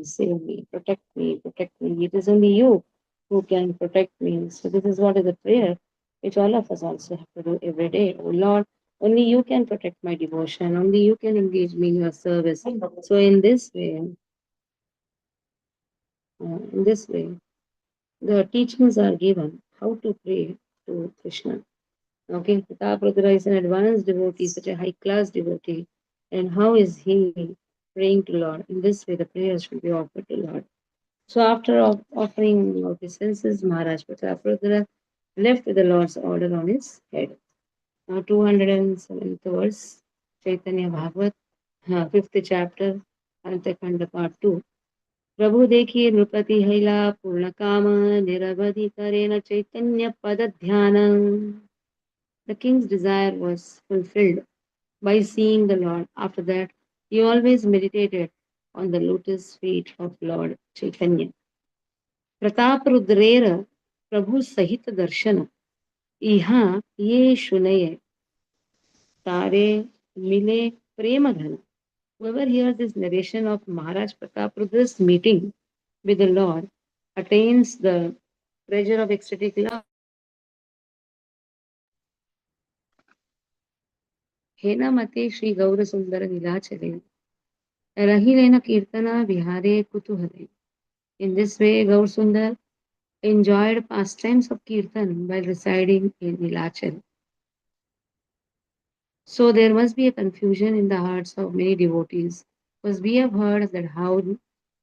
save me, protect me, protect me. It is only you who can protect me. So this is what is a prayer which all of us also have to do every day. Oh Lord, only you can protect my devotion. Only you can engage me in your service. So in this way, the teachings are given how to pray to Krishna. Okay, Prataprutra is an advanced devotee, such a high class devotee. And how is he praying to Lord? In this way, the prayers should be offered to Lord. So after offering obeisances, Maharaj Prataprutra left with the Lord's order on his head. Now 207th verse, Chaitanya Bhagavat, 5th chapter, Antakanda part 2. प्रभु देखिए नृपति हैला पूर्ण काम निरवधि करेन चैतन्य पद ध्यान. The king's desire was fulfilled by seeing the Lord. After that, he always meditated on the lotus feet of Lord Chaitanya. Pratap रुद्रेर प्रभु सहित दर्शन यहाँ ये सुनये तारे मिले प्रेम घन. Whoever hears this narration of Maharaj Prataparudra's meeting with the Lord attains the treasure of ecstatic love. हेना मते श्री गौर सुंदर नीलाचले रहिलेन कीर्तना विहारे कुतूहले. In this way, Gaur Sundar enjoyed pastimes of Kirtan while residing in Nilachal. So there must be a confusion in the hearts of many devotees, because we have heard that how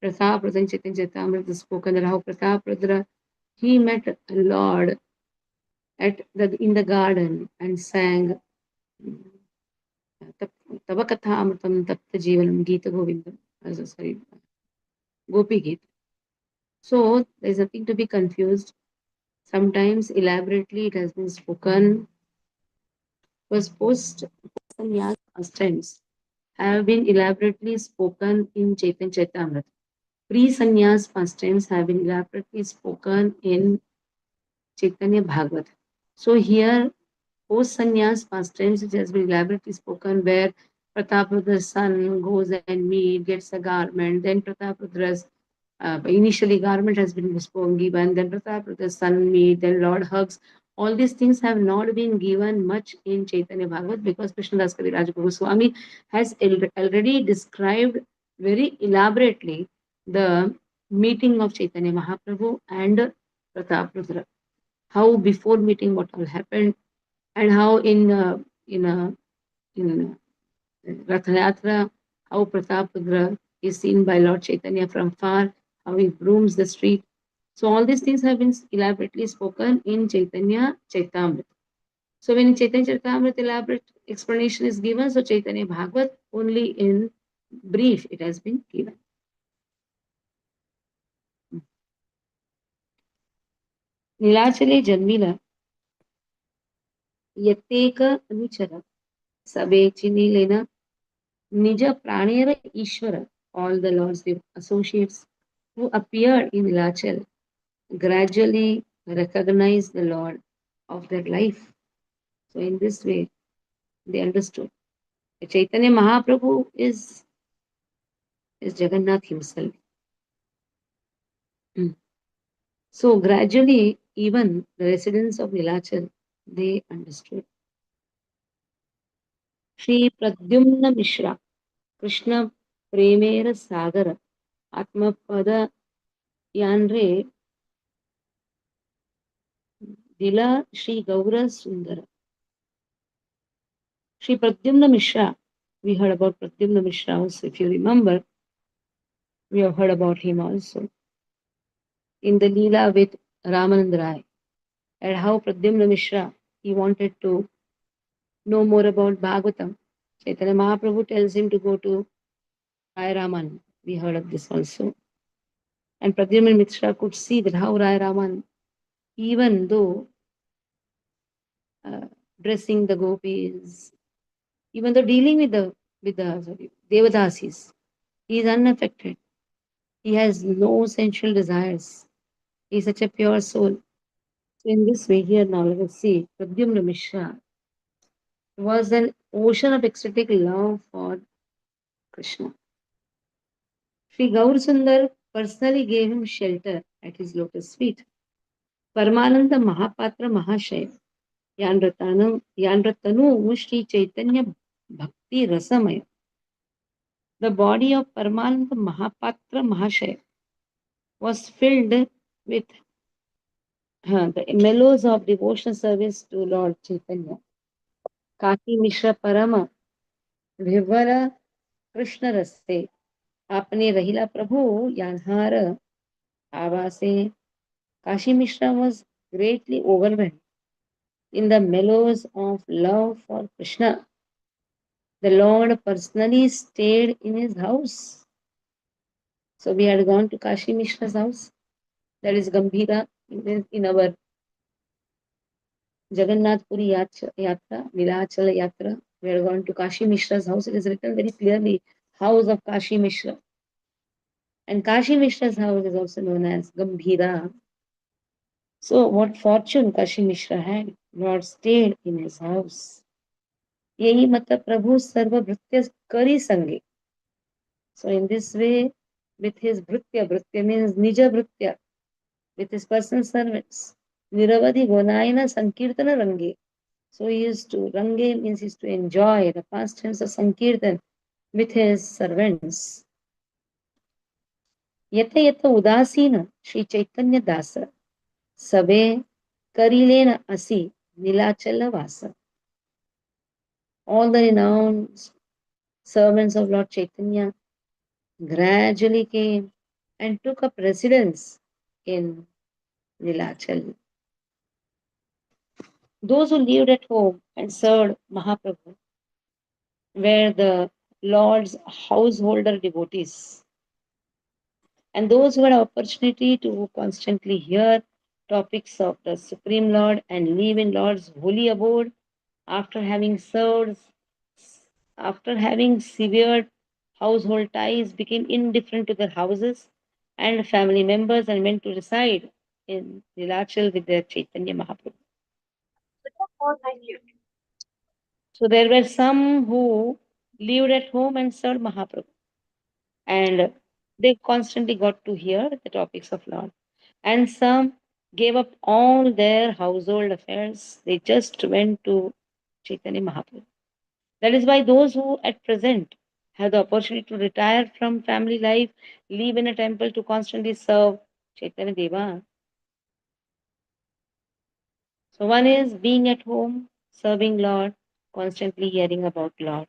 Pratap Rudra in Chaitanya Charitamrita is spoken, that how Pratap Rudra he met Lord in the garden and sang Tava Katha Amritam Tapta Jivanam Gita Govindam, sorry, Gopi Gita. So there is nothing to be confused. Sometimes elaborately it has been spoken, was post sannyas pastimes have been elaborately spoken in Chaitanya Charitamrita. Pre-sannyas pastimes have been elaborately spoken in Chaitanya Bhagavat. So here, post-sannyas pastimes, which has been elaborately spoken, where Prataparudra's son goes and meet, gets a garment, then Prataparudra's initially garment has been given, then Prataparudra's son meet, then Lord hugs. All these things have not been given much in Chaitanya Bhagavat because Krishnadas Kaviraj Goswami has already described very elaborately the meeting of Chaitanya Mahaprabhu and Prataparudra. How before meeting what all happened, and how in Rath Yatra, how Prataparudra is seen by Lord Chaitanya from far, how he brooms the street. So all these things have been elaborately spoken in Chaitanya Charitamrita. So when in Chaitanya Charitamrita elaborate explanation is given, so Chaitanya Bhagavat only in brief it has been given. नीलाचले जन्मिल यत्तेक अनुचर सबे चिनिलेन निज प्राणेर ईश्वर. All the Lord's associates who appeared in Nilachal gradually recognized the Lord of their life. So in this way, they understood. Chaitanya Mahaprabhu is Jagannath himself. Mm. So gradually, even the residents of Nilachal, they understood. Shri Pradyumna Mishra, Krishna Premera Sagara, Atmapada Yanre, Dila Shri Gaura Sundara. Shri Pradyumna Mishra, we heard about Pradyumna Mishra also, if you remember, we have heard about him also in the Leela with Ramanand Rai, and how Pradyumna Mishra, he wanted to know more about Bhagavatam. Chaitanya Mahaprabhu tells him to go to Rai Raman. We heard of this also. And Pradyumna Mishra could see that how Rai Raman, even though dressing the gopis, even though dealing with the Devadasis, he is unaffected. He has no sensual desires. He is such a pure soul. So in this way, here now let us see Pradyumna Mishra was an ocean of ecstatic love for Krishna. Sri Gaur Sundar personally gave him shelter at his lotus feet. Paramananda Mahapatra Mahashaya Yanratanu Sri Chaitanya Bhakti Rasamaya. The body of Paramananda Mahapatra Mahashaya was filled with the mellows of devotional service to Lord Chaitanya. Kaki Mishra Parama Vivara Krishna Raste Apne Rahila Prabhu Yanhara Avase. Kashi Mishra was greatly overwhelmed in the mellows of love for Krishna. The Lord personally stayed in his house. So we had gone to Kashi Mishra's house, that is Gambhira, in our Jagannath Puri Yatra, Nilachala Yatra. We had gone to Kashi Mishra's house. It is written very clearly, house of Kashi Mishra. And Kashi Mishra's house is also known as Gambhira. So what fortune Kashi Mishra had? Lord stayed in his house. यही मतलब प्रभु सर्वभृत्य करी संगे. So in this way, with his Bhritya means Nija Bhritya, with his personal servants, Niravadi Gonayana Sankirtana Range. So he used to, Range means he used to enjoy the pastimes of Sankirtan with his servants. Yata Yata Udasina Sri Chaitanya Dasa Sabe Karilena Asi Nilachala Vasa. All the renowned servants of Lord Chaitanya gradually came and took up residence in Nilachal. Those who lived at home and served Mahaprabhu were the Lord's householder devotees. And those who had opportunity to constantly hear topics of the Supreme Lord and live in Lord's holy abode after having served, after having severed household ties, became indifferent to their houses and family members and went to reside in Nilachal with their Chaitanya Mahaprabhu. So there were some who lived at home and served Mahaprabhu, and they constantly got to hear the topics of Lord. And some gave up all their household affairs. They just went to Chaitanya Mahaprabhu. That is why those who at present have the opportunity to retire from family life, live in a temple to constantly serve Chaitanya Deva. So one is being at home, serving Lord, constantly hearing about Lord.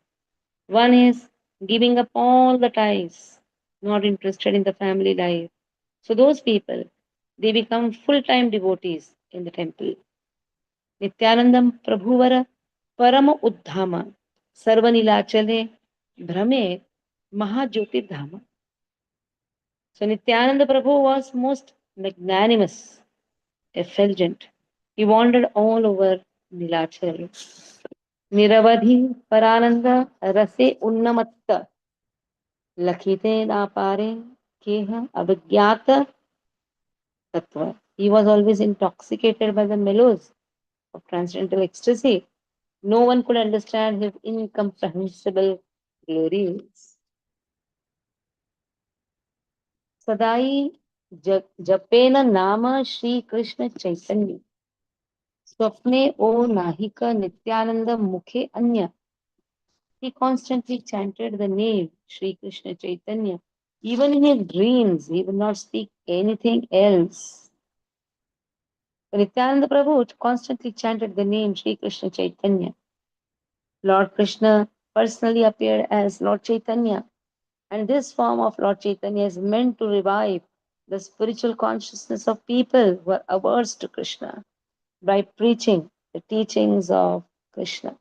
One is giving up all the ties, not interested in the family life. So those people, they become full-time devotees in the temple. Nityanandam Prabhuvara Parama Uddhama Sarvanilachale Brahme Mahajyotirdhama. So Nityananda Prabhu was most magnanimous, effulgent. He wandered all over Nilachal. निरवधि परानंद रसे उन्नमत्त लखिते नापारे केह अभिज्ञात tattva. He was always intoxicated by the mellows of transcendental ecstasy. No one could understand his incomprehensible glories. Sadai Japena Nama Shri Krishna Chaitanya. Swapne O Nahika Nityananda Mukhe Anya. He constantly chanted the name Sri Krishna Chaitanya. Even in his dreams, he would not speak anything else. Nityananda Prabhu constantly chanted the name Sri Krishna Chaitanya. Lord Krishna personally appeared as Lord Chaitanya, and this form of Lord Chaitanya is meant to revive the spiritual consciousness of people who are averse to Krishna by preaching the teachings of Krishna.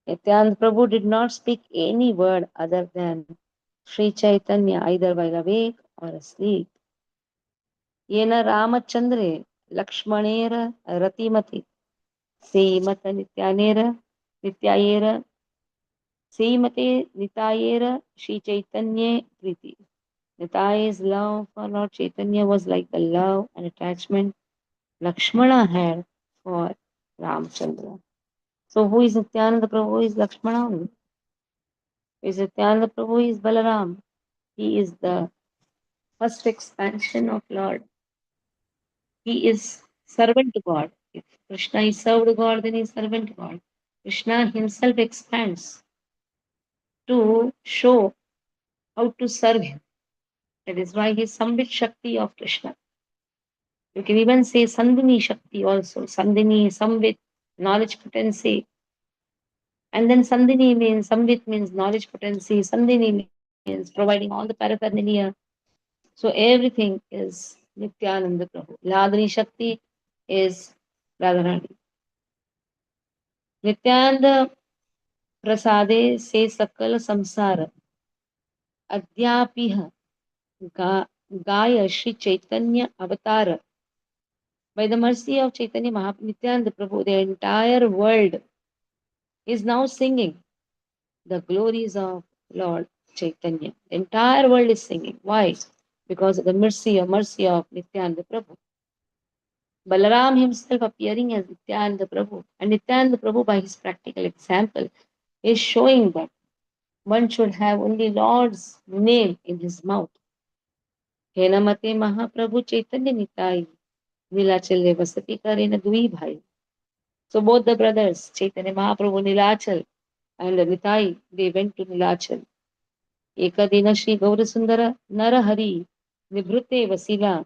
Nityananda Prabhu did not speak any word other than Sri Chaitanya, either while awake or asleep. Yena Ramachandre Lakshmanera Ratimati Seimata Nityayera Seimate Nitayera Sri Chaitanya Priti. Nitai's love for Lord Chaitanya was like the love and attachment Lakshmana had for Ramchandra. So who is Nityananda Prabhu? Who is Lakshmana? Who is Nityananda Prabhu? Is Balaram. He is the first expansion of Lord. He is servant to God. If Krishna is served God, then he is servant to God. Krishna himself expands to show how to serve him. That is why he is Sambit Shakti of Krishna. You can even say Sandini Shakti also. Sandini, Samvit, knowledge potency. And then Sandini means, Samvit means knowledge potency. Sandini means providing all the paraphernalia. So everything is Nityananda Prabhu. Ladani Shakti is Radharani. Nityananda Prasade se sakal samsara. Adyapiha Gaya Shri Chaitanya Avatar. By the mercy of Chaitanya Nityananda Prabhu, the entire world is now singing the glories of Lord Chaitanya. The entire world is singing. Why? Because of the mercy of Nityananda Prabhu. Balaram himself appearing as Nityananda Prabhu. And Nityananda Prabhu, by his practical example, is showing that one should have only Lord's name in his mouth. Henamate Mahaprabhu Chaitanya Nitai. Nilachal Vasati Karena Dui Bhai. So both the brothers, Chaitanya Mahaprabhu Nilachal and Nitai, they went to Nilachal. Ekadina Shri Gaurasundara Narahari Nibhrute Vasila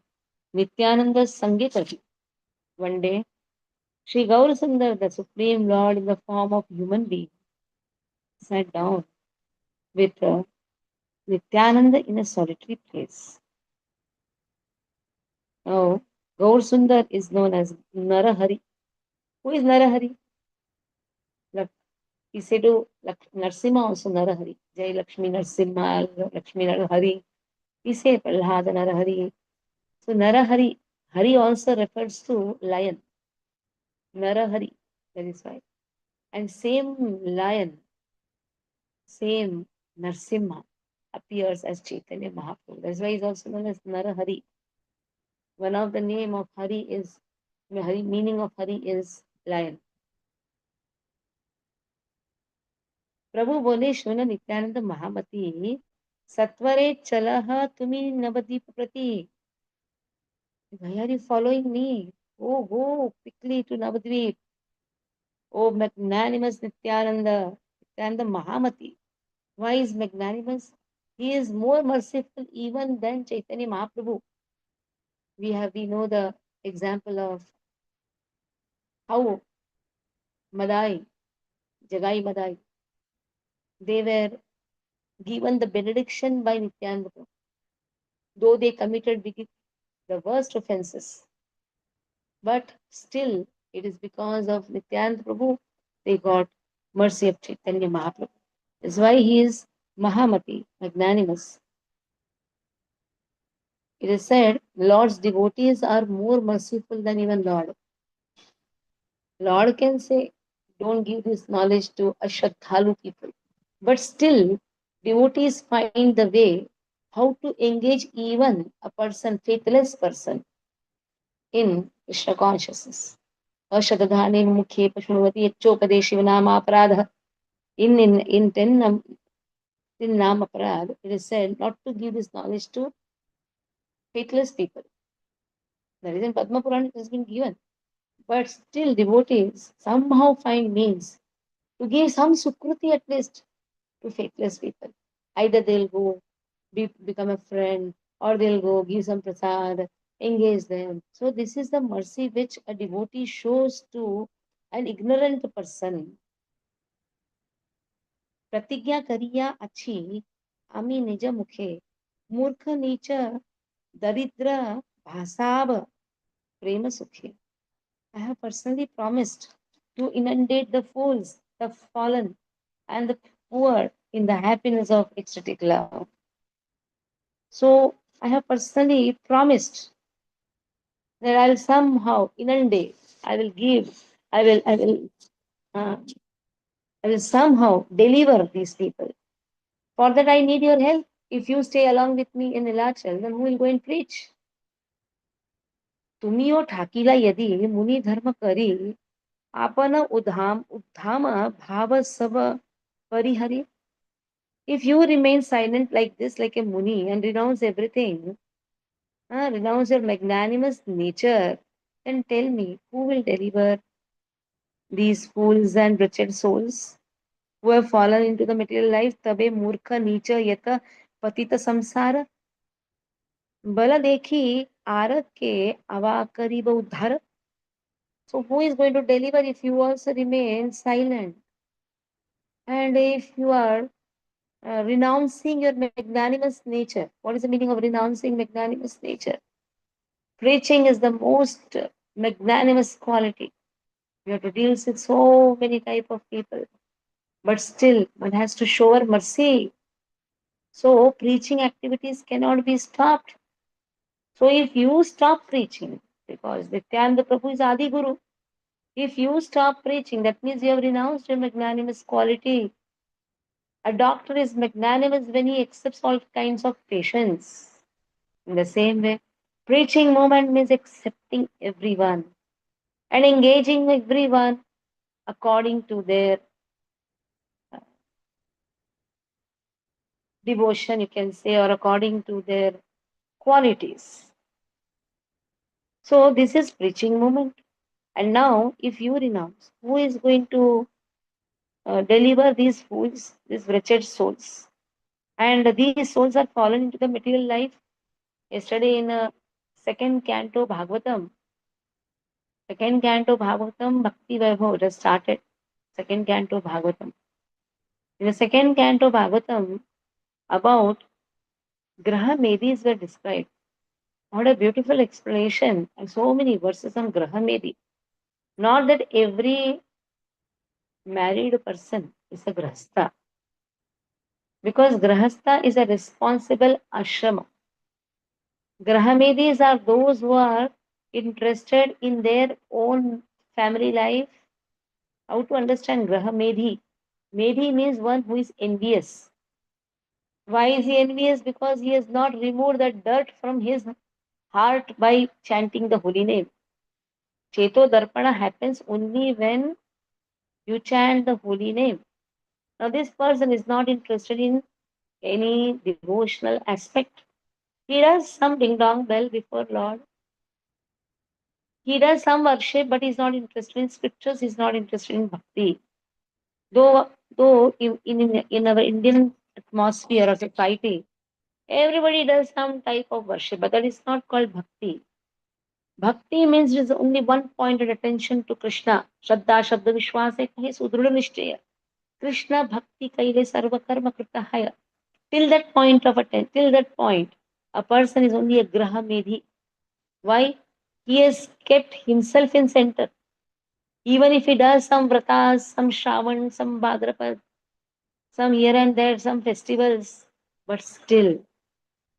Nityananda Sangitari. One day, Sri Gaurasundar, the Supreme Lord in the form of human being, sat down with Nityananda in a solitary place. Now, Gaurasundar is known as Narahari. Who is Narahari? Like, he said to Narsimha also Narahari. Jai Lakshmi Narsimha, Lakshmi Narahari. He said Prahlada Narahari. So Narahari, Hari also refers to lion. Narahari, that is why. And same lion, same Narsimha appears as Chaitanya Mahaprabhu. That's why he's also known as Narahari. One of the name of Hari is, meaning of Hari is lion. प्रभु बोले सुन नित्यानंद महामती सत्वरे चलह तुम्ही नवदीप प्रति. Why are you following me? Go quickly to Navadvip. Oh, magnanimous Nityananda, Nityananda Mahamati. Why is magnanimous? He is more merciful even than Chaitanya Mahaprabhu. We know the example of how Madai, Jagai Madai, they were given the benediction by Nityananda Prabhu, though they committed the worst offenses. But still, it is because of Nityananda Prabhu they got mercy of Chaitanya Mahaprabhu. That's why he is Mahamati, magnanimous. It is said, Lord's devotees are more merciful than even Lord. Lord can say, don't give this knowledge to Ashadhalu people. But still, devotees find the way how to engage even a person, faithless person, in Krishna consciousness. Ashadadhane mukhe pashunvati yachchopadeshi nama aparadha. In 10 nama aparadha, it is said not to give this knowledge to faithless people. The reason Padma Purana has been given. But still, devotees somehow find means to give some sukruti at least to faithless people. Either they'll go become a friend, or they'll go give some prasad, engage them. So, this is the mercy which a devotee shows to an ignorant person. Pratigya kariya achi, ami nija mukhe, murkha nicha, daridra bhasav, prema sukhe. I have personally promised to inundate the fools, the fallen, and the poor in the happiness of ecstatic love. So I have personally promised that I'll somehow inundate, I will give, uh, I will somehow deliver these people. For that I need your help. If you stay along with me in Nilachal, then who will go and preach? तुम्ही ओ ठाकीला यदि मुनी धर्म करी आपण उद्धाम भाव सब परिहरी. If you remain silent like this, like a Muni, and renounce everything, renounce your magnanimous nature, then tell me who will deliver these fools and wretched souls who have fallen into the material life? Tabe murkha nicha yata patita samsara. Bala dekhi arak ke ava kariba uddhara. So who is going to deliver if you also remain silent? And if you are renouncing your magnanimous nature, what is the meaning of renouncing magnanimous nature? Preaching is the most magnanimous quality. You have to deal with so many type of people, but still one has to show our mercy. So preaching activities cannot be stopped. So if you stop preaching, because Nityananda Prabhu is Adi Guru, if you stop preaching, that means you have renounced your magnanimous quality. A doctor is magnanimous when he accepts all kinds of patients. In the same way, preaching movement means accepting everyone and engaging everyone according to their uh, devotion, you can say, or according to their qualities. So, this is preaching movement. And now, if you renounce, who is going to deliver these fools, these wretched souls? And these souls are fallen into the material life. Yesterday, in second canto Bhagavatam, Bhakti Vaibhav just started. Second canto Bhagavatam. In the second canto Bhagavatam, about Graha Medis were described. What a beautiful explanation and so many verses on Graha Medi. Not that every married person is a Grahastha, because Grahastha is a responsible ashrama. Grahamedis are those who are interested in their own family life. How to understand Grahamedhi? Medhi means one who is envious. Why is he envious? Because he has not removed the dirt from his heart by chanting the holy name. Cheto Darpana happens only when you chant the holy name. Now, this person is not interested in any devotional aspect. He does some ding dong bell before Lord. He does some worship, but he's not interested in scriptures. He's not interested in bhakti. Though in our Indian atmosphere or society, everybody does some type of worship, but that is not called bhakti. Bhakti means there is only one pointed attention to Krishna. Shraddha Shabda Vishwas hai Sudruda Nishtaya. Krishna Bhakti Kaile Sarva Karma Kritahaya. Till that point, a person is only a Graha Medhi. Why? He has kept himself in center. Even if he does some vratas, some Shravan, some Bhadrapad, some here and there, some festivals, but still,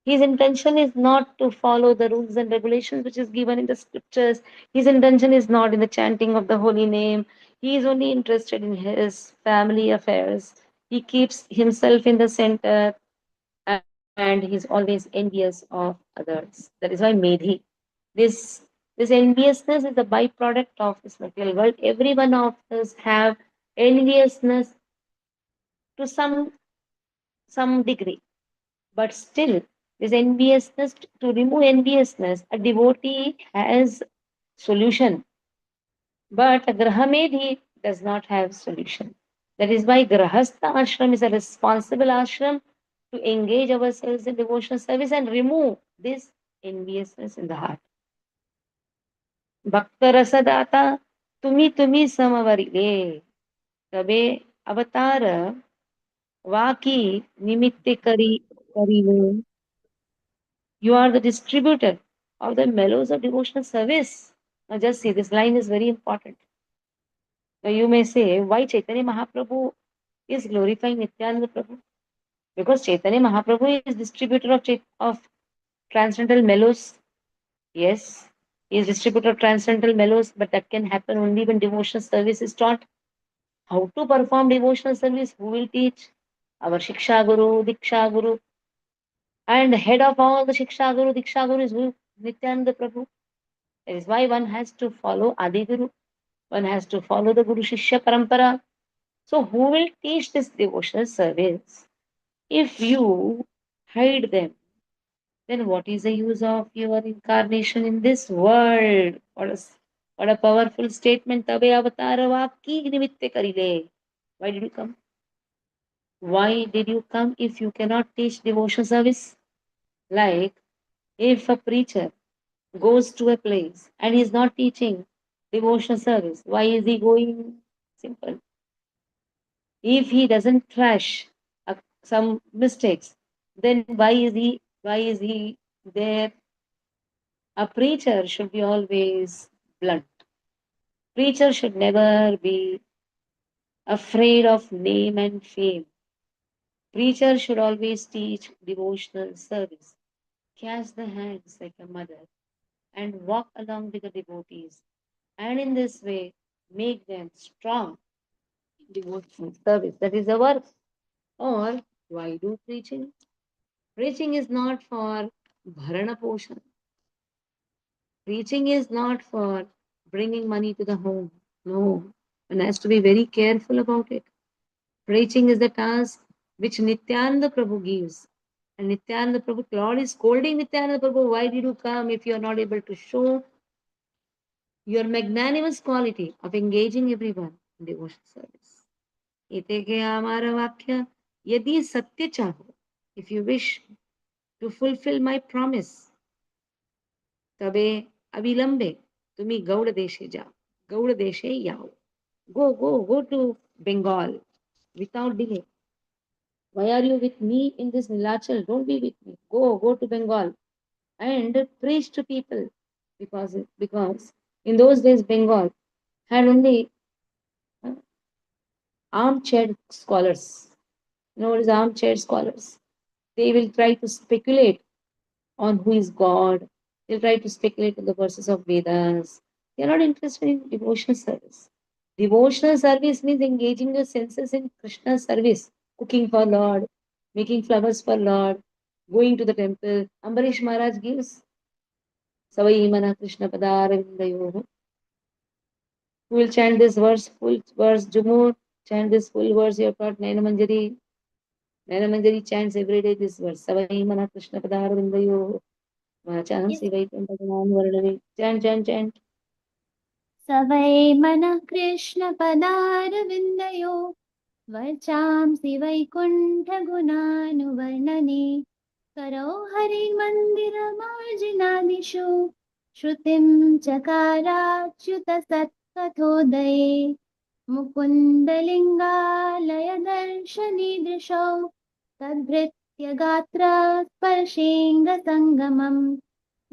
his intention is not to follow the rules and regulations which is given in the scriptures. His intention is not in the chanting of the holy name. He is only interested in his family affairs. He keeps himself in the center and he's always envious of others. That is why Medhi. This this enviousness is the byproduct of this material world. Every one of us have enviousness to some degree, but still, this enviousness, to remove enviousness, a devotee has solution, but a grahamedhi does not have solution. That is why grahastha ashram is a responsible ashram to engage ourselves in devotional service and remove this enviousness in the heart. Bhakta rasadata tumi samavarile तबे अवतार वाकी निमित्ते करीले. You are the distributor of the mellows of devotional service. Now just see, this line is very important. Now you may say, why Chaitanya Mahaprabhu is glorifying Nityananda Prabhu? Because Chaitanya Mahaprabhu is distributor of transcendental mellows. Yes, he is distributor of transcendental mellows, but that can happen only when devotional service is taught. How to perform devotional service? Who will teach? Our Shiksha Guru, Diksha Guru, and the head of all the Shiksha Guru, Diksha Guru is who? Nityananda Prabhu. That is why one has to follow Adi Guru. One has to follow the Guru Shishya Parampara. So, who will teach this devotional service? If you hide them, then what is the use of your incarnation in this world? What a powerful statement. Tabe avatar ki nimitte karile. Why did you come? Why did you come if you cannot teach devotion service? Like if a preacher goes to a place and he is not teaching devotional service, why is he going? Simple. If he doesn't trash some mistakes, then why is he there? A preacher should be always blunt. Preacher should never be afraid of name and fame. Preacher should always teach devotional service. Catch the hands like a mother and walk along with the devotees. And in this way, make them strong in devotional service. That is the work. Or why do preaching? Preaching is not for bharana poshan. Preaching is not for bringing money to the home. No, one has to be very careful about it. Preaching is the task which Nityananda Prabhu gives. And Nityananda Prabhu, Lord is scolding Nityananda Prabhu, why did you come if you are not able to show your magnanimous quality of engaging everyone in devotion service? इते के हमारा वाक्य यदि सत्य चाहो, if you wish to fulfill my promise, तबे अविलंबे तुम्ही गौड़ देशे जाओ, गौड़ देशे याओ. Go to Bengal without delay. Why are you with me in this Nilachal? Don't be with me. Go to Bengal and preach to people. Because in those days Bengal had only uh, armchair scholars. You know what is armchair scholars? They will try to speculate on who is God. They'll try to speculate on the verses of Vedas. They're not interested in devotional service. Devotional service means engaging your senses in Krishna's service, cooking for Lord, making flowers for Lord, going to the temple. Ambarish Maharaj gives Savai Mana Krishna Padaravindayo. Who will chant this verse, full verse, Jumur, chant this full verse, you have taught Naina Manjari. Naina Manjari chants every day this verse. Savai Mana Krishna Padaravindayo. Yes. Vachahamsi Vaikunthaganan Varnave. Chant. सवै मनः कृष्णपदारविन्दयो वर्चांसि वैकुण्ठगुणानुवर्णने करौ हरिमन्दिरमार्जिनादिषु श्रुतिं चकाराच्युतसत्कथोदये मुकुन्दलिङ्गालयदर्शनीदृशौ तद्भृत्य स्पर्शेऽङ्गसङ्गमम्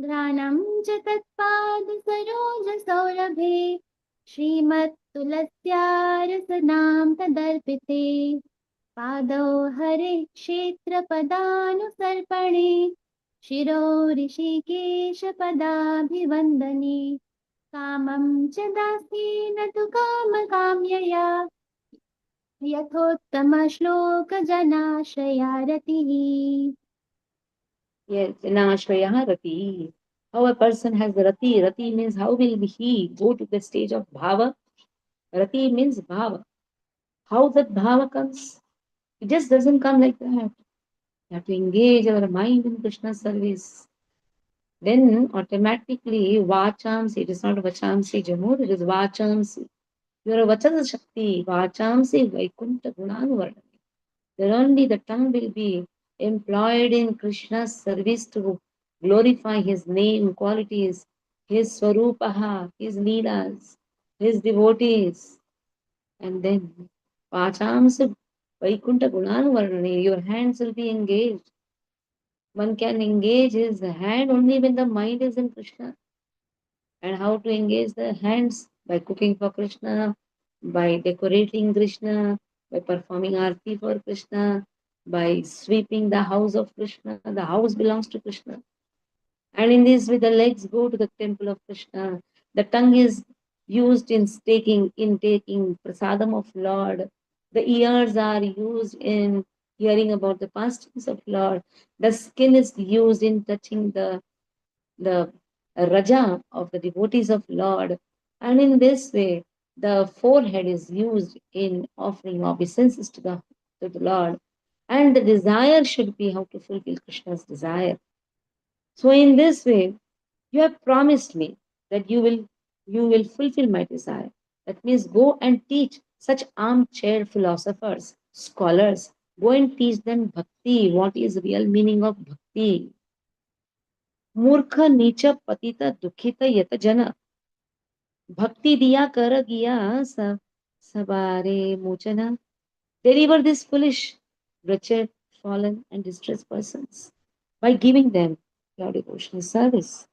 घ्राणं च तत्पादसरोजसौरभे श्रीमत्तुलस्यारसनां तदर्पिते पादौ हरे क्षेत्रपदानुसर्पणे शिरो ऋषिकेशपदाभिवन्दने कामं च दास्येन तु कामकाम्यया यथोत्तमश्लोकजनाश्रया रतिः. Yes, Janashvaya Rati. How a person has the Rati. Rati means how will he go to the stage of Bhava? Rati means Bhava. How that Bhava comes? It just doesn't come like that. We have to engage our mind in Krishna's service. Then automatically Vachamsi, it is not Vachamsi Jamur, it is Vachamsi. Your Vachana Shakti, Vachamsi Vaikunta Gunanuvarna. Then only the tongue will be employed in Krishna's service to glorify his name, qualities, his Swarupaha, his Leelas, his devotees. And then Vachamsa Vaikunta Gunanuvarna, your hands will be engaged. One can engage his hand only when the mind is in Krishna. And how to engage the hands? By cooking for Krishna, by decorating Krishna, by performing arti for Krishna, by sweeping the house of Krishna. The house belongs to Krishna. And in this way, the legs go to the temple of Krishna. The tongue is used in taking prasadam of Lord. The ears are used in hearing about the pastimes of Lord. The skin is used in touching the raja of the devotees of Lord. And in this way, the forehead is used in offering obeisances to the Lord. And the desire should be how to fulfill Krishna's desire. So in this way, you have promised me that you will fulfill my desire. That means go and teach such armchair philosophers, scholars. Go and teach them bhakti. What is real meaning of bhakti? Murkha nicha patita dukhita yata jana. Bhakti diya kar giya sabare mochana. Deliver these foolish, wretched, fallen, and distressed persons by giving them your devotional service.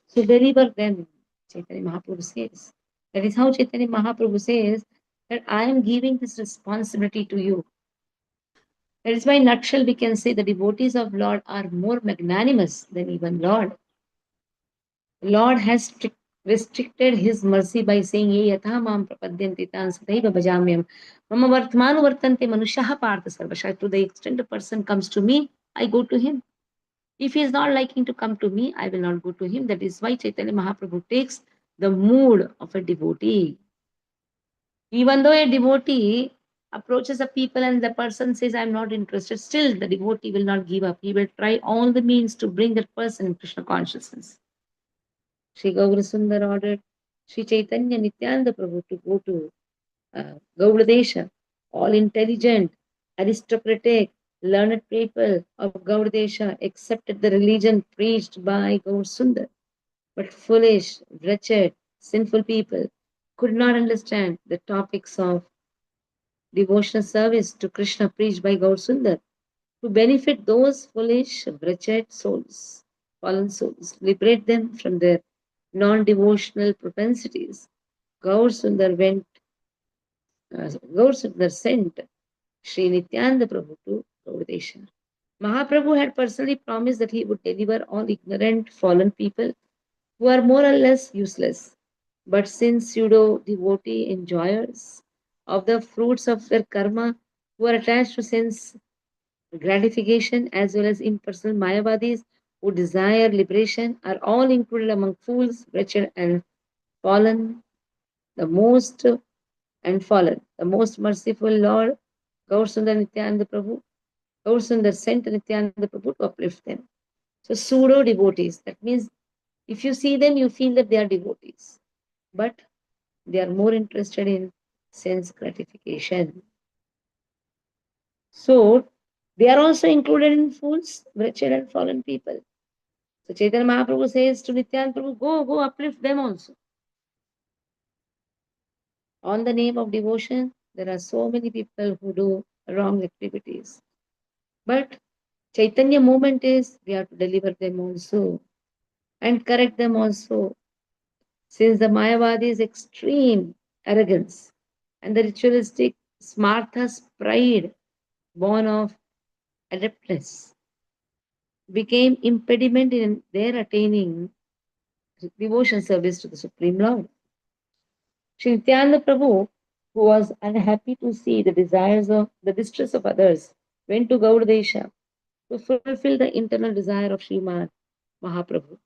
So deliver them, Chaitanya Mahaprabhu says. That is how Chaitanya Mahaprabhu says that I am giving this responsibility to you. That is why, in nutshell, we can say the devotees of Lord are more magnanimous than even Lord. Lord has restricted his mercy by saying, Ye yatha mam prapadyanti tan sataiva bhajamyam. Mama vartmanu vartante manushaha partha sarvasha. To the extent a person comes to me, I go to him. If he is not liking to come to me, I will not go to him. That is why Chaitanya Mahaprabhu takes the mood of a devotee. Even though a devotee approaches a people and the person says, I'm not interested, still the devotee will not give up. He will try all the means to bring that person in Krishna consciousness. Sri Gaura Sundar ordered Sri Chaitanya Nityananda Prabhu to go to Gaudadesha. All intelligent, aristocratic, learned people of Gaudadesha accepted the religion preached by Gaur Sundar. But foolish, wretched, sinful people could not understand the topics of devotional service to Krishna preached by Gaur Sundar. To benefit those foolish, wretched souls, fallen souls, liberate them from their non devotional propensities. Gaur Sundar Gaur Sundar sent Sri Nityananda Prabhu to Gaudesha. Mahaprabhu had personally promised that he would deliver all ignorant, fallen people who are more or less useless, but since pseudo devotee enjoyers of the fruits of their karma, who are attached to sense gratification as well as impersonal Mayavadis who desire liberation, are all included among fools, wretched, and fallen, the most fallen. The most merciful Lord, Gaur Sundar Nityananda Prabhu, Gaur Sundar sent Nityananda Prabhu to uplift them. So pseudo devotees, that means if you see them, you feel that they are devotees, but they are more interested in sense gratification. So they are also included in fools, wretched, and fallen people. So Chaitanya Mahaprabhu says to Nityananda Prabhu, go uplift them also. On the name of devotion, there are so many people who do wrong activities. But Chaitanya movement is we have to deliver them also and correct them also. Since the Mayavadi's extreme arrogance and the ritualistic Smartha's pride, born of adeptness, became impediment in their attaining devotion service to the Supreme Lord. Sri Nityananda Prabhu, who was unhappy to see the desires of the distress of others, went to Gaudadesha to fulfill the internal desire of Srimad Mahaprabhu.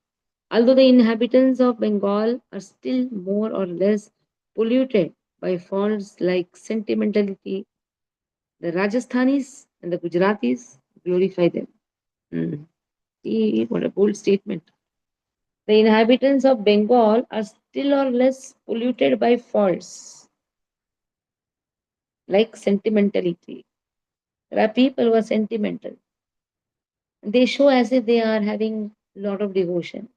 Although the inhabitants of Bengal are still more or less polluted by faults like sentimentality, the Rajasthanis and the Gujaratis glorify them. Mm. See, what a bold statement. The inhabitants of Bengal are still or less polluted by faults like sentimentality. There are people who are sentimental. They show as if they are having a lot of devotion.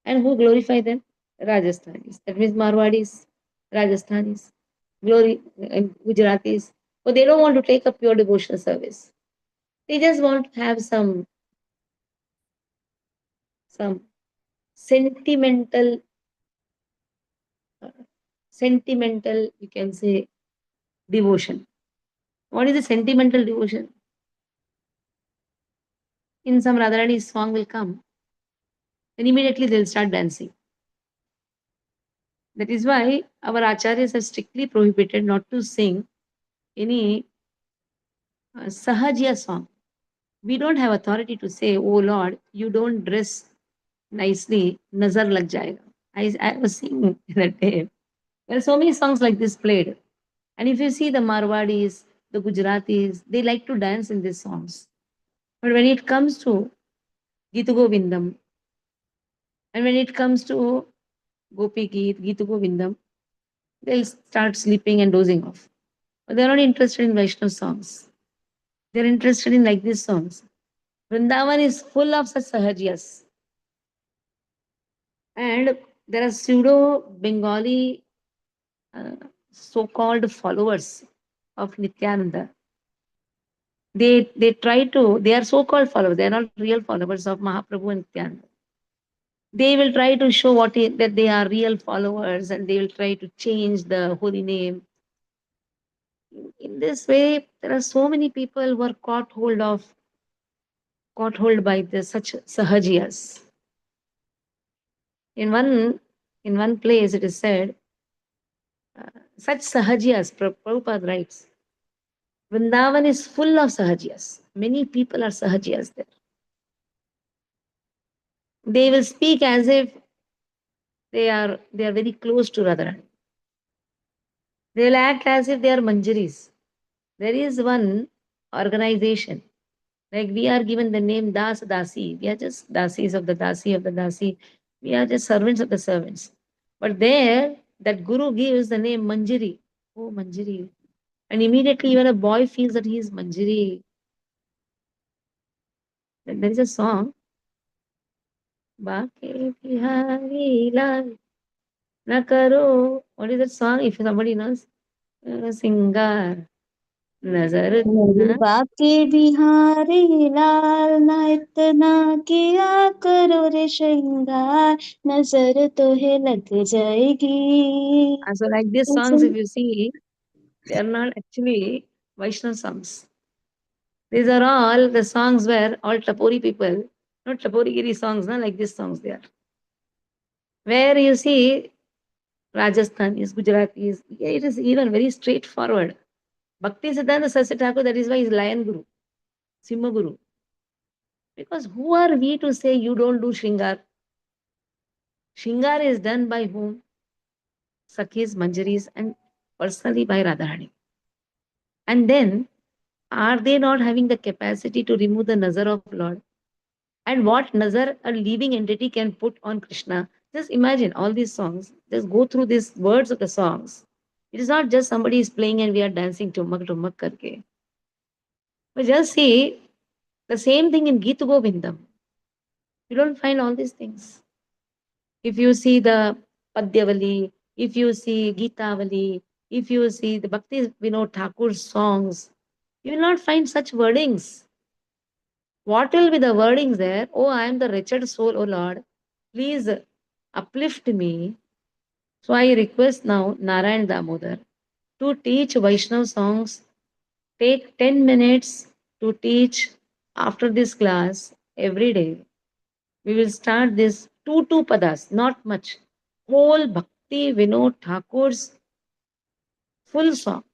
And who glorify them? Rajasthanis. That means Marwadis, Rajasthanis, glory Gujaratis. But they don't want to take up pure devotional service. They just want to have some sentimental, uh, sentimental, you can say, devotion. What is the sentimental devotion? In some Radharani song will come, then immediately they'll start dancing. That is why our acharyas are strictly prohibited not to sing any Sahajiya song. We don't have authority to say, oh Lord, you don't dress nicely, nazar lag jayega. I was singing that day. There are so many songs like this played. And if you see the Marwadis, the Gujaratis, they like to dance in these songs. But when it comes to Gitu Govindam, and when it comes to Gopi Geet, Gitu Govindam, they'll start sleeping and dozing off. But they're not interested in Vaishnav songs. They're interested in like these songs. Vrindavan is full of such sahajiyas. And there are pseudo Bengali uh, so called followers of Nityananda. They are so called followers, they are not real followers of Mahaprabhu and Nityananda. They will try to show that they are real followers, and they will try to change the holy name. In this way, there are so many people who are caught hold by such sahajiyas. In one place, it is said, such sahajiyas, Prabhupada writes, Vrindavan is full of sahajiyas. Many people are sahajiyas there. They will speak as if they are very close to Radharani. They will act as if they are manjaris. There is one organization, like we are given the name Das Dasi. We are just Dasis of the Dasi of the Dasi. We are just servants of the servants. But there, that Guru gives the name Manjari. Oh, Manjari. And immediately, even a boy feels that he is Manjari. Then there is a song, Baake Bihari Lal Na Karo. What is that song? If somebody knows, Singar Nazar. मेरे Huh? Banke Bihari लाल ना इतना किया करो रे श्रृंगार नजर तो है लग जाएगी So, like these songs, if you see, they are not actually Vaishnava songs. These are all the songs where all Tapori people, not Taporigiri songs, no, like these songs they are. Where you see Rajasthanis, Gujaratis, it is even very straightforward. Bhakti Siddhanta Saraswati Thakur, that is why he is Lion Guru, Simha Guru. Because who are we to say you don't do Shringar? Shringar is done by whom? Sakhis, Manjaris, and personally by Radharani. And then, are they not having the capacity to remove the nazar of Lord? And what nazar a living entity can put on Krishna? Just imagine all these songs. Just go through these words of the songs. It is not just somebody is playing and we are dancing tummak tummak karke. But just see the same thing in Geet Govindam. You don't find all these things. If you see the Padyavali, if you see Geetavali, if you see the Bhakti Vinod Thakur's songs, you will not find such wordings. What will be the wordings there? Oh, I am the wretched soul, oh Lord. Please uplift me. So I request now Narayan Damodar to teach Vaishnav songs. Take 10 minutes to teach after this class every day. We will start this two padas, not much. Whole Bhakti Vinod Thakur's full song,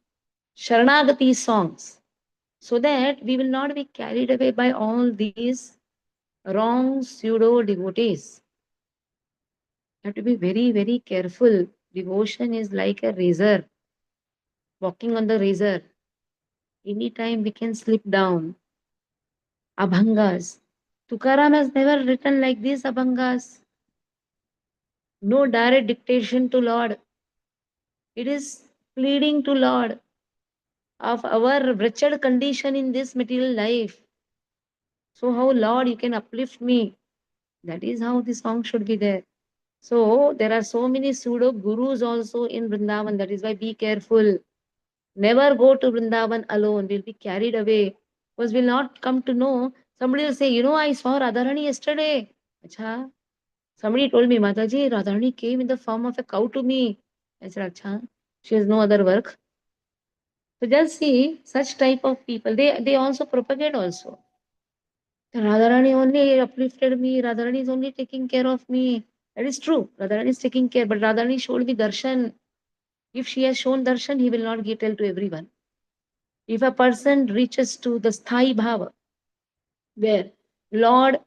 Sharanagati songs, so that we will not be carried away by all these wrong pseudo devotees. You have to be very, very careful. Devotion is like a razor, walking on the razor. Anytime we can slip down. Abhangas. Tukaram has never written like this, Abhangas. No direct dictation to Lord. It is pleading to Lord of our wretched condition in this material life. So, how, Lord, you can uplift me? That is how the song should be there. So, there are so many pseudo gurus also in Vrindavan. That is why be careful. Never go to Vrindavan alone. We'll be carried away. Because we'll not come to know. Somebody will say, I saw Radharani yesterday. Acha. Somebody told me, Mataji, Radharani came in the form of a cow to me. I said, Acha. She has no other work. So just see such type of people. They also propagate also. Radharani only uplifted me. Radharani is only taking care of me. That is true. Radharani is taking care. But Radharani showed me darshan. If she has shown darshan, he will not tell to everyone. If a person reaches to the sthai bhava, where Lord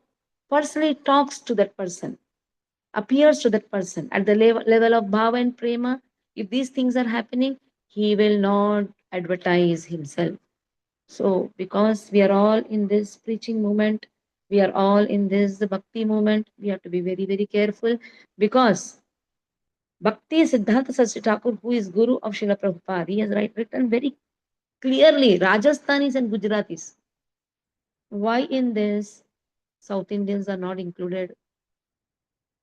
personally talks to that person, appears to that person at the level of bhava and prema, if these things are happening, he will not advertise himself. So, because we are all in this preaching movement, we are all in this bhakti movement, we have to be very, very careful because Bhakti Siddhanta Saraswati Thakur, who is Guru of Srila Prabhupada, he has written very clearly Rajasthanis and Gujaratis. Why in this South Indians are not included?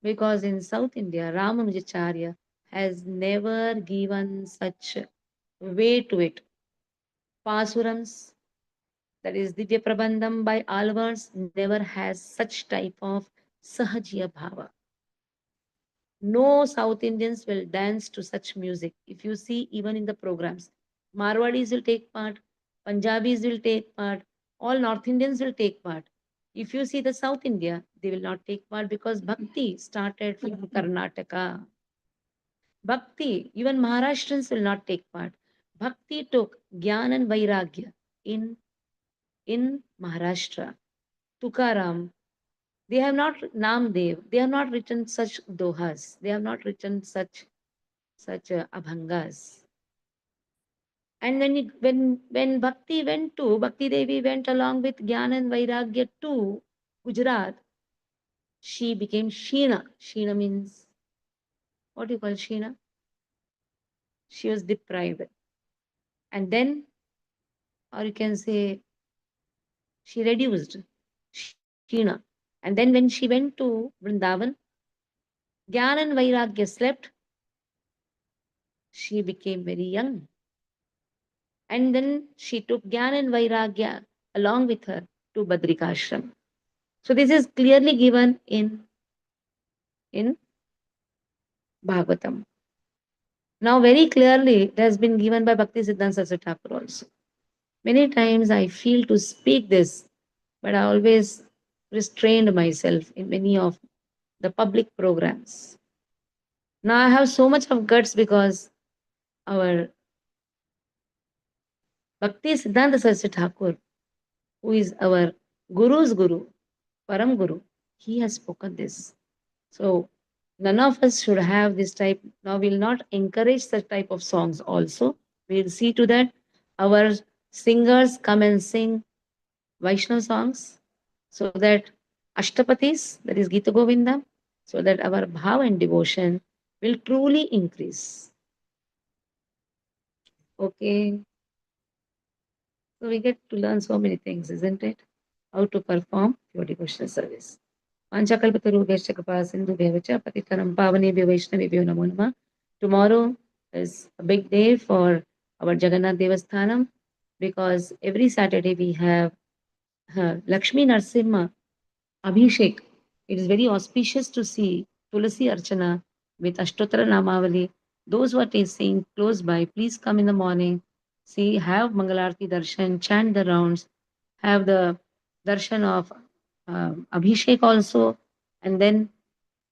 Because in South India, Ramanujacharya has never given such way to it. Pasurams, that is Divya Prabandham by Alvars, never has such type of Sahajiya Bhava. No South Indians will dance to such music. If you see, even in the programs, Marwadis will take part, Punjabis will take part, all North Indians will take part. If you see the South India, they will not take part because Bhakti started from Karnataka. Bhakti, even Maharashtrians will not take part. Bhakti took Gyan and Vairagya in Maharashtra. Tukaram, they have not Namdev, they have not written such dohas, they have not written such abhangas. And when Bhakti went to Bhakti Devi went along with Gyan and Vairagya to Gujarat, she became Sheena. Sheena means what do you call Sheena? She was deprived, and then, or you can say, she reduced Sheena. And then when she went to Vrindavan, Gyan and Vairagya slept. She became very young, and then she took Gyan and Vairagya along with her to Badrikashram. So this is clearly given in Bhagavatam. Now, very clearly, it has been given by Bhakti Siddhanta Saraswati Thakur also. Many times I feel to speak this, but I always restrained myself in many of the public programs. Now I have so much of guts because our Bhakti Siddhanta Saraswati Thakur, who is our Guru's Guru, Param Guru, he has spoken this. So none of us should have this type. Now we'll not encourage such type of songs also. We'll see to that our singers come and sing Vaishnav songs so that Ashtapatis, that is Gita Govinda, so that our bhav and devotion will truly increase. Okay, so we get to learn so many things, isn't it? How to perform your devotional service. Panchakalpataruvyascha kripa sindhubhyavacha patitanam pavanebhyo vaishnavebhyo namo namah. Tomorrow is a big day for our Jagannath Devasthanam because every Saturday we have Lakshmi Narsimha Abhishek. It is very auspicious to see Tulasi Archana with Ashtottara Namavali. Those who are staying close by, please come in the morning, see, have Mangalarti Darshan, chant the rounds, have the darshan of Abhishek also, and then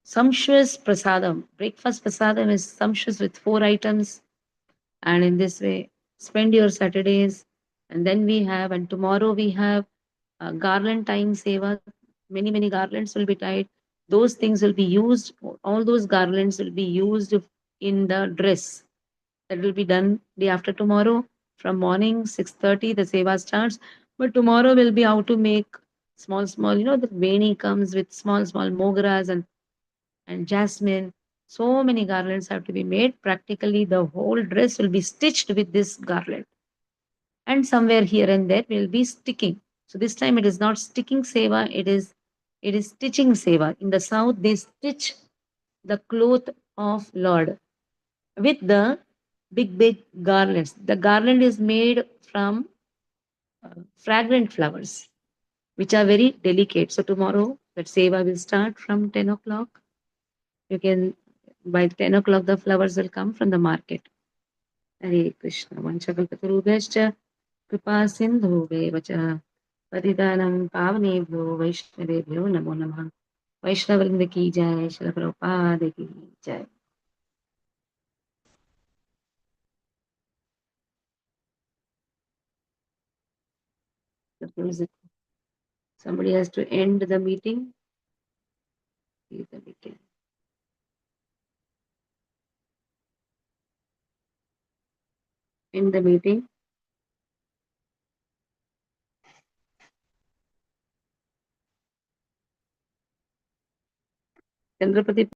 sumptuous prasadam. Breakfast prasadam is sumptuous with 4 items, and in this way, spend your Saturdays. And then we have, and tomorrow we have garland tying seva. Many garlands will be tied. Those things will be used. All those garlands will be used in the dress. That will be done day after tomorrow. From morning 6:30, the seva starts. But tomorrow will be how to make small. The veni comes with small mogaras and jasmine. So many garlands have to be made. Practically, the whole dress will be stitched with this garland, and somewhere here and there will be sticking. So this time it is not sticking seva, it is stitching seva. In the south, they stitch the cloth of Lord with the big garlands. The garland is made from fragrant flowers, which are very delicate. So tomorrow that seva will start from 10 o'clock. You can by 10 o'clock the flowers will come from the market. Hare Krishna. Vanchakalpatarubhyascha कृपा सिन्धुभ्येव च पतितानं पावनेभ्यो वैष्णवेभ्यो नमो नमः. वैष्णववृंद की जय. श्रील प्रभुपाद की जय. The music. Somebody has to end the meeting. Leave the meeting. End the meeting. Chandrapati